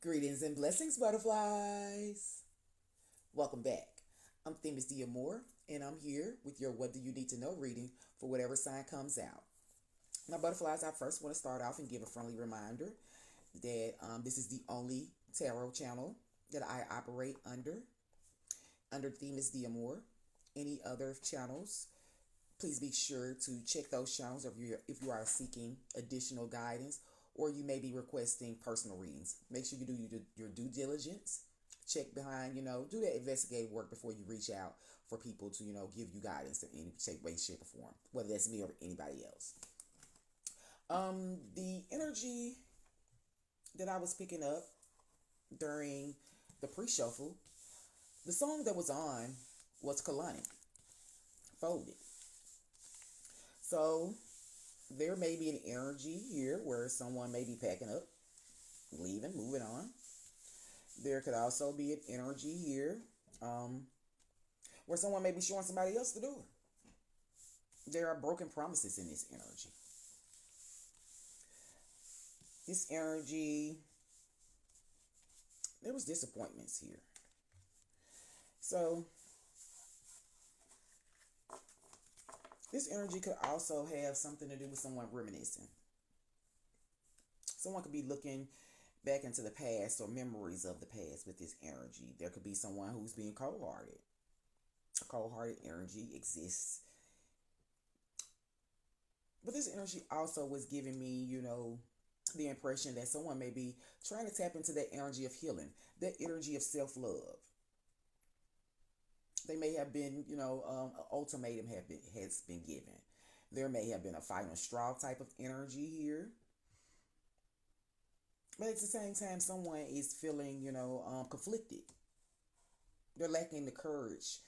Greetings and blessings, butterflies. Welcome back. I'm Themis Diamore, and I'm here with your What Do You Need to Know reading for whatever sign comes out. Now, butterflies, I first want to start off and give a friendly reminder that this is the only tarot channel that I operate under Themis Diamore. Any other channels, please be sure to check those channels if you are seeking additional guidance or you may be requesting personal readings. Make sure you do your due diligence. Check behind, do that investigative work before you reach out for people to, give you guidance in any shape, way, shape, or form, whether that's me or anybody else. The energy that I was picking up during the pre-shuffle, the song that was on was Kalani, Folded. So there may be an energy here where someone may be packing up, leaving, moving on. There could also be an energy here where someone may be showing somebody else the door. There are broken promises in this energy. This energy, there was disappointments here. So this energy could also have something to do with someone reminiscing. Someone could be looking back into the past or memories of the past with this energy. There could be someone who's being cold-hearted. A cold-hearted energy exists. But this energy also was giving me, the impression that someone may be trying to tap into that energy of healing, that energy of self-love. They may have been, an ultimatum has been given. There may have been a final straw type of energy here. But at the same time, someone is feeling, conflicted. They're lacking the courage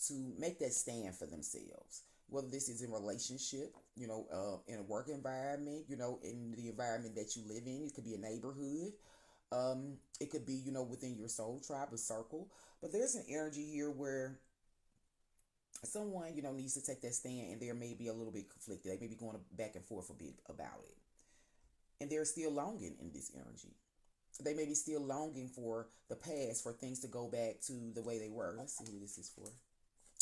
to make that stand for themselves. Whether this is in relationship, in a work environment, in the environment that you live in. It could be a neighborhood. It could be, within your soul tribe or circle. But there's an energy here where someone, needs to take that stand and there may be a little bit conflicted. They may be going back and forth a bit about it. And they're still longing in this energy. They may be still longing for the past, for things to go back to the way they were. Let's see who this is for.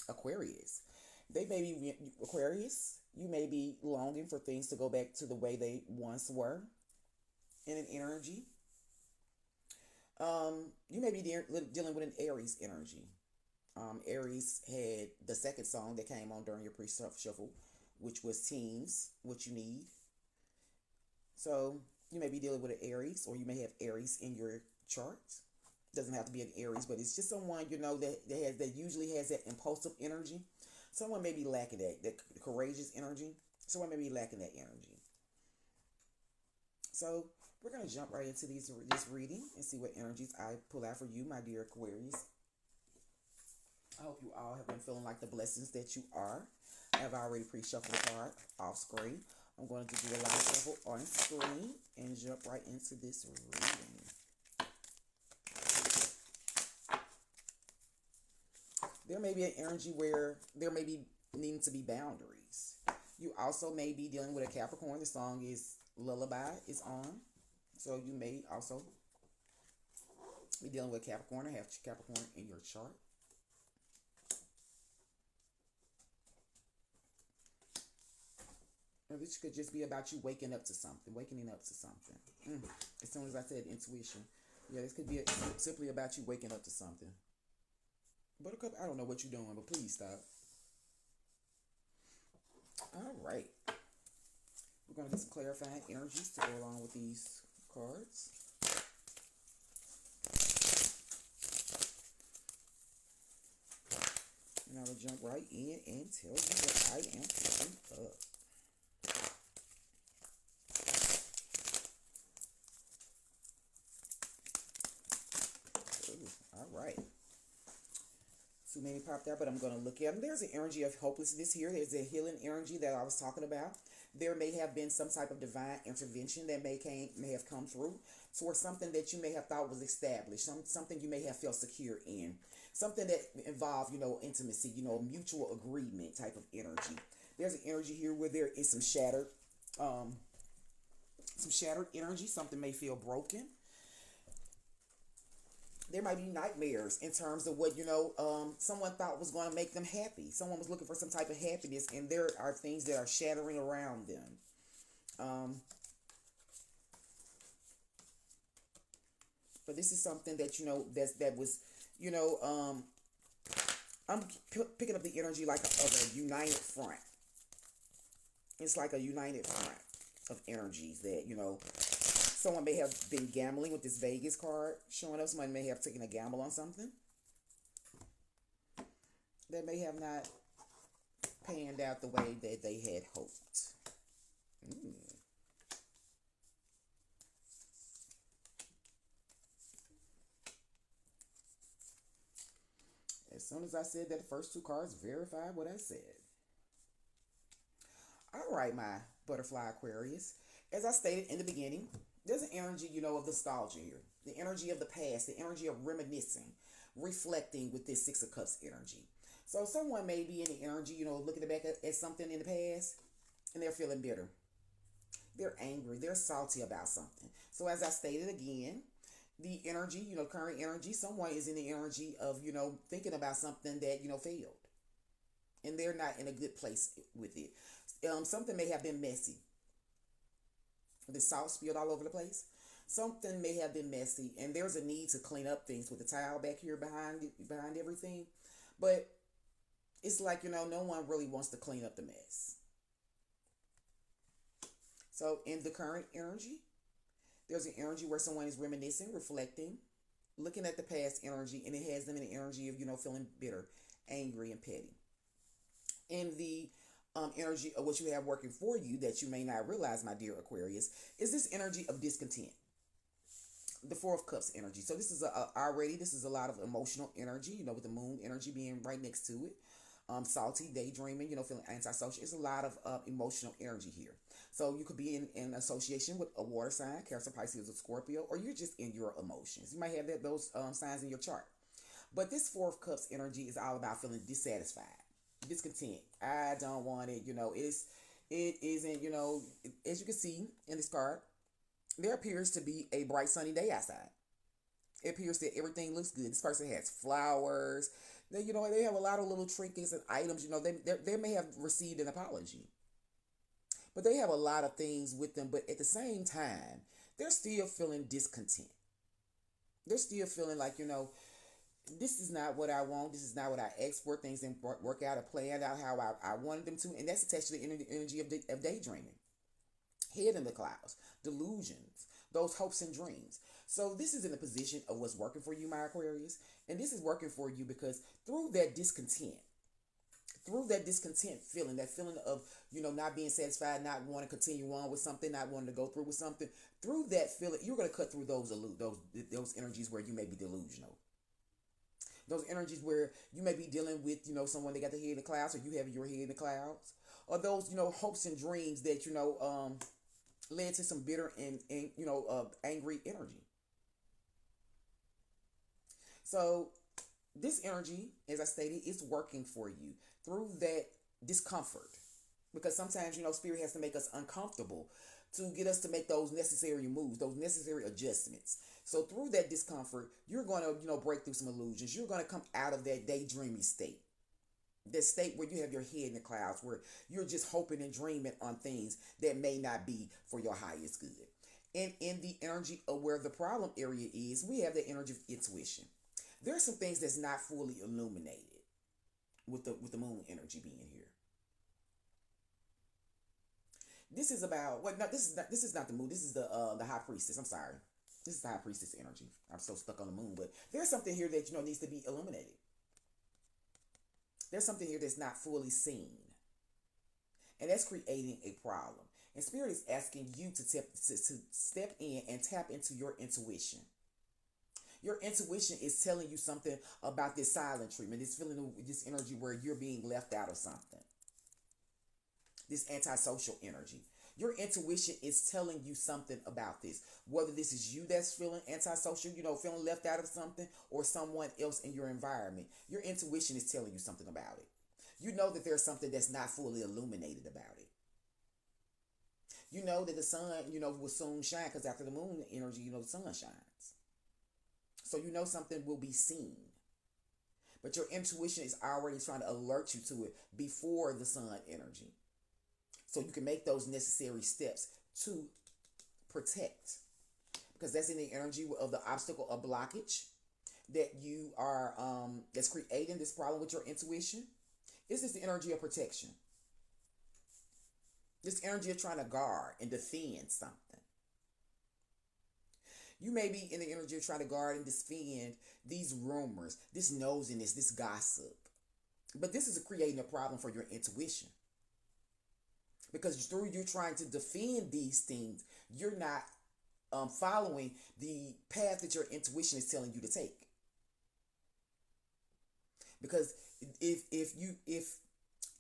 Aquarius. They may be, Aquarius, you may be longing for things to go back to the way they once were in an energy. You may be dealing with an Aries energy. Aries had the second song that came on during your pre-shuffle, which was Teens, What You Need. So you may be dealing with an Aries, or you may have Aries in your chart. Doesn't have to be an Aries, but it's just someone, that usually has that impulsive energy. Someone may be lacking that courageous energy. Someone may be lacking that energy. So we're going to jump right into this reading and see what energies I pull out for you, my dear Aquarius. I hope you all have been feeling like the blessings that you are. I have already pre-shuffled the card off screen. I'm going to do a live shuffle on screen and jump right into this reading. There may be an energy where there may be needing to be boundaries. You also may be dealing with a Capricorn. The song is Lullaby is on. So you may also be dealing with Capricorn or have Capricorn in your chart. Or this could just be about you waking up to something. As soon as I said intuition. Yeah, this could be simply about you waking up to something. Buttercup, I don't know what you're doing, but please stop. All right. We're going to get some clarifying energies to go along with these cards. And I will jump right in and tell you what I am picking up. All right. Too many popped out, but I'm going to look at them. There's an energy of hopelessness here. There's a healing energy that I was talking about. There may have been some type of divine intervention that may have come through towards something that you may have thought was established, something you may have felt secure in, something that involved, intimacy, mutual agreement type of energy. There's an energy here where there is some shattered energy. Something may feel broken. There might be nightmares in terms of what, someone thought was going to make them happy. Someone was looking for some type of happiness, and there are things that are shattering around them. Um, but this is something that, that was, you know, I'm picking up the energy like of a united front. It's like a united front of energies that, someone may have been gambling with this Vegas card showing up. Someone may have taken a gamble on something that may have not panned out the way that they had hoped. Mm. As soon as I said that, the first two cards verified what I said. All right, my butterfly Aquarius. As I stated in the beginning, there's an energy, of nostalgia here. The energy of the past, the energy of reminiscing, reflecting with this Six of Cups energy. So someone may be in the energy, looking back at something in the past, and they're feeling bitter. They're angry. They're salty about something. So as I stated again, the energy, current energy, someone is in the energy of, thinking about something that, failed. And they're not in a good place with it. Something may have been messy. The salt spilled all over the place. Something may have been messy, and there's a need to clean up things with the towel back here behind everything. But it's like, no one really wants to clean up the mess. So in the current energy, there's an energy where someone is reminiscing, reflecting, looking at the past energy, and it has them in the energy of, feeling bitter, angry, and petty. In the energy of what you have working for you that you may not realize, my dear Aquarius, is this energy of discontent. The Four of Cups energy. So this is this is a lot of emotional energy, with the moon energy being right next to it. Salty, daydreaming, feeling antisocial. It's a lot of emotional energy here. So you could be in association with a water sign, Cancer, Pisces, or Scorpio, or you're just in your emotions. You might have those signs in your chart. But this Four of Cups energy is all about feeling dissatisfied, discontent. I don't want it. It isn't. As you can see in this card, there appears to be a bright sunny day outside. It appears that everything looks good. This person has flowers. They have a lot of little trinkets and items. They may have received an apology, but they have a lot of things with them. But at the same time, they're still feeling discontent. They're still feeling like, this is not what I want. This is not what I asked for. Things didn't work out or planned out how I wanted them to. And that's attached to the energy of daydreaming. Head in the clouds, delusions, those hopes and dreams. So this is in the position of what's working for you, my Aquarius. And this is working for you because through that discontent feeling, that feeling of, not being satisfied, not wanting to continue on with something, not wanting to go through with something, through that feeling, you're going to cut through those energies where you may be delusional. Those energies where you may be dealing with, someone that got their head in the clouds, or you have your head in the clouds, or those, hopes and dreams that, led to some bitter and angry energy. So this energy, as I stated, is working for you through that discomfort. Because sometimes, spirit has to make us uncomfortable to get us to make those necessary moves, those necessary adjustments. So through that discomfort, you're going to, break through some illusions. You're going to come out of that daydreamy state. That state where you have your head in the clouds, where you're just hoping and dreaming on things that may not be for your highest good. And in the energy of where the problem area is, we have the energy of intuition. There are some things that's not fully illuminated with the moon energy being here. This is about what? No, this is not the moon. This is the high priestess. I'm sorry. This is the high priestess energy. I'm so stuck on the moon, but there's something here that needs to be illuminated. There's something here that's not fully seen, and that's creating a problem. And Spirit is asking you to step in and tap into your intuition. Your intuition is telling you something about this silent treatment, this feeling, this energy where you're being left out of something. This antisocial energy. Your intuition is telling you something about this. Whether this is you that's feeling antisocial, feeling left out of something, or someone else in your environment. Your intuition is telling you something about it. You know that there's something that's not fully illuminated about it. You know that the sun, will soon shine, because after the moon energy, the sun shines. So you know something will be seen. But your intuition is already trying to alert you to it before the sun energy. So you can make those necessary steps to protect. Because that's in the energy of the obstacle or blockage that you are that's creating this problem with your intuition. This is the energy of protection. This energy of trying to guard and defend something. You may be in the energy of trying to guard and defend these rumors, this nosiness, this gossip. But this is creating a problem for your intuition. Because through you trying to defend these things, you're not following the path that your intuition is telling you to take. Because if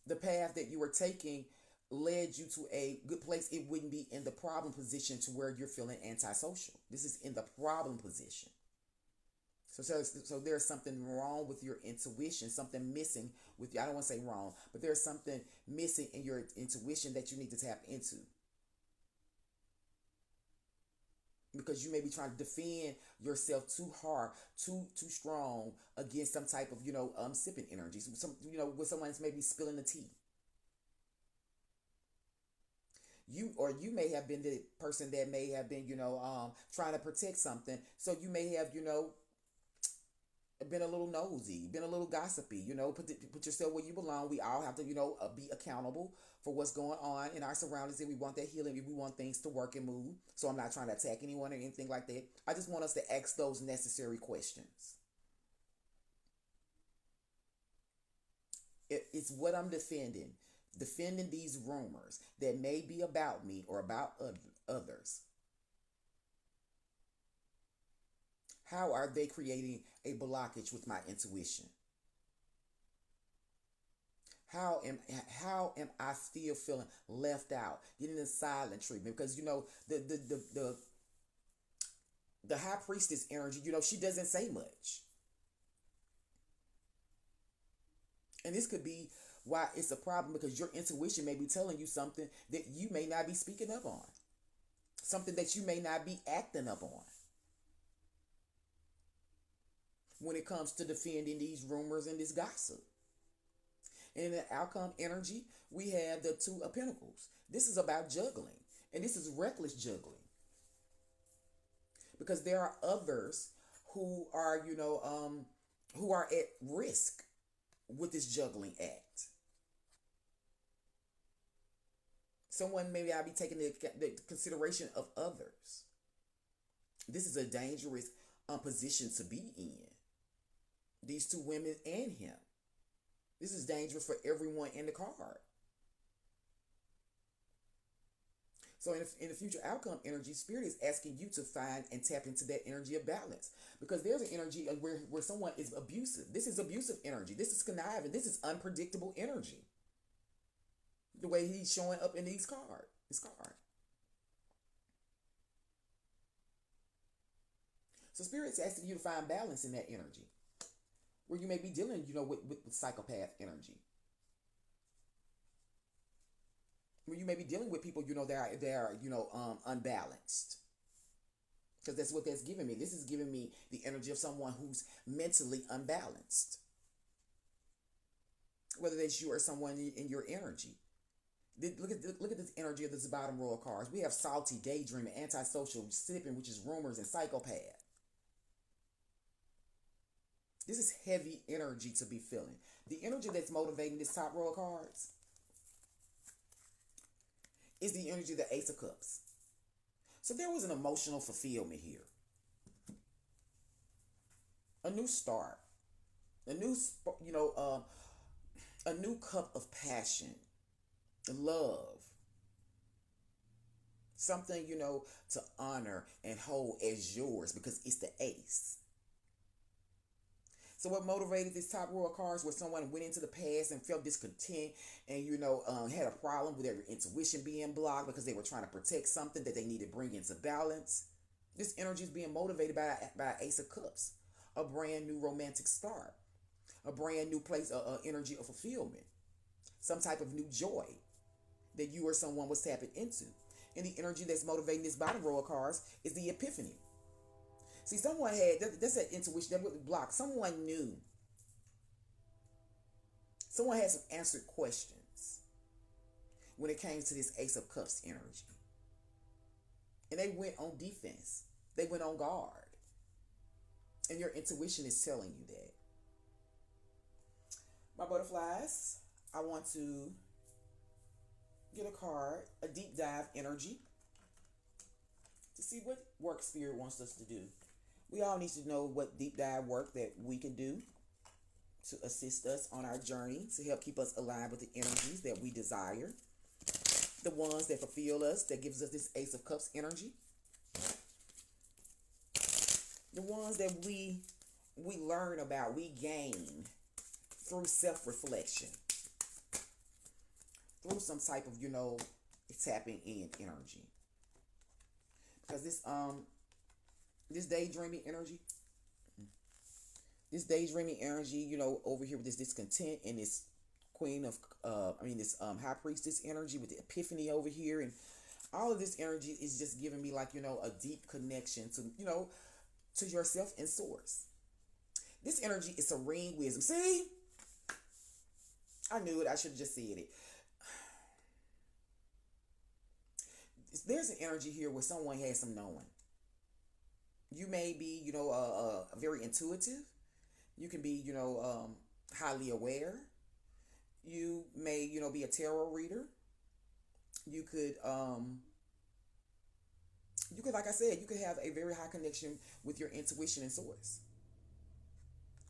the path that you were taking led you to a good place, it wouldn't be in the problem position to where you're feeling antisocial. This is in the problem position. So there's something wrong with your intuition, something missing with you. I don't want to say wrong, but there's something missing in your intuition that you need to tap into. Because you may be trying to defend yourself too hard, too strong against some type of, sipping energy. Some, where someone's maybe spilling the tea. You may have been the person that may have been, trying to protect something. So you may have, been a little nosy, been a little gossipy, put yourself where you belong. We all have to, be accountable for what's going on in our surroundings. If we want that healing, if we want things to work and move. So I'm not trying to attack anyone or anything like that. I just want us to ask those necessary questions. It's what I'm defending these rumors that may be about me or about others. How are they creating a blockage with my intuition? How am I still feeling left out, getting the silent treatment? Because the high priestess energy, she doesn't say much, and this could be why it's a problem, because your intuition may be telling you something that you may not be speaking up on, something that you may not be acting up on. When it comes to defending these rumors and this gossip. And in the outcome energy, we have the Two of Pentacles. This is about juggling. And this is reckless juggling. Because there are others who are, who are at risk with this juggling act. Someone may not be taking the consideration of others. This is a dangerous position to be in. These two women and him. This is dangerous for everyone in the card. So in the future outcome energy, Spirit is asking you to find and tap into that energy of balance. Because there's an energy where someone is abusive. This is abusive energy. This is conniving. This is unpredictable energy. The way he's showing up in this card. So Spirit's asking you to find balance in that energy. Where you may be dealing, with psychopath energy. Where you may be dealing with people, that are unbalanced. Because that's what that's giving me. This is giving me the energy of someone who's mentally unbalanced. Whether that's you or someone in your energy. Look at this energy of this bottom row of cards. We have salty, daydreaming, antisocial, sipping, which is rumors, and psychopath. This is heavy energy to be feeling. The energy that's motivating this top row of cards is the energy of the Ace of Cups. So there was an emotional fulfillment here. A new start. A new cup of passion. Love. Something, to honor and hold as yours because it's the Ace. So what motivated this top row of cards was someone went into the past and felt discontent and, had a problem with their intuition being blocked because they were trying to protect something that they need to bring into balance. This energy is being motivated by Ace of Cups, a brand new romantic start, a brand new place, energy of fulfillment, some type of new joy that you or someone was tapping into. And the energy that's motivating this bottom row of cards is the Epiphany. See, someone had that's that intuition that would block. Someone knew. Someone had some answered questions when it came to this Ace of Cups energy. And they went on defense. They went on guard. And your intuition is telling you that. My butterflies, I want to get a card, a deep dive energy, to see what work spirit wants us to do. We all need to know what deep dive work that we can do to assist us on our journey, to help keep us aligned with the energies that we desire, the ones that fulfill us, that gives us this Ace of Cups energy, the ones that we learn about, we gain through self-reflection, through some type of, tapping in energy. Because this daydreaming energy, over here with this discontent and this queen of, this high priestess energy with the epiphany over here, and all of this energy is just giving me like, a deep connection to, to yourself and source. This energy is serene wisdom. See? I knew it. I should have just said it. There's an energy here where someone has some knowing. You may be, very intuitive. You can be, highly aware. You may, be a tarot reader. You could, like I said, you could have a very high connection with your intuition and source.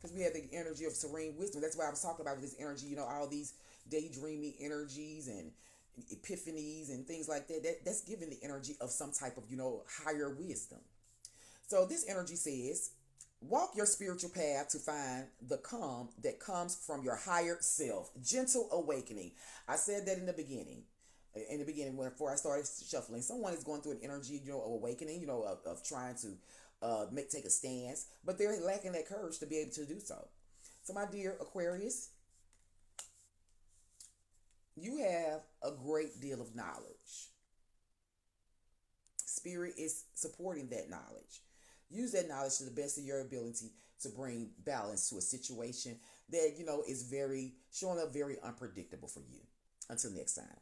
Because we have the energy of serene wisdom. That's why I was talking about this energy, all these daydreamy energies and epiphanies and things like that. That's giving the energy of some type of, higher wisdom. So this energy says, walk your spiritual path to find the calm that comes from your higher self. Gentle awakening. I said that in the beginning. Before I started shuffling, someone is going through an energy, awakening, of trying to take a stance, but they're lacking that courage to be able to do so. So my dear Aquarius, you have a great deal of knowledge. Spirit is supporting that knowledge. Use that knowledge to the best of your ability to bring balance to a situation that, is showing up very unpredictable for you. Until next time.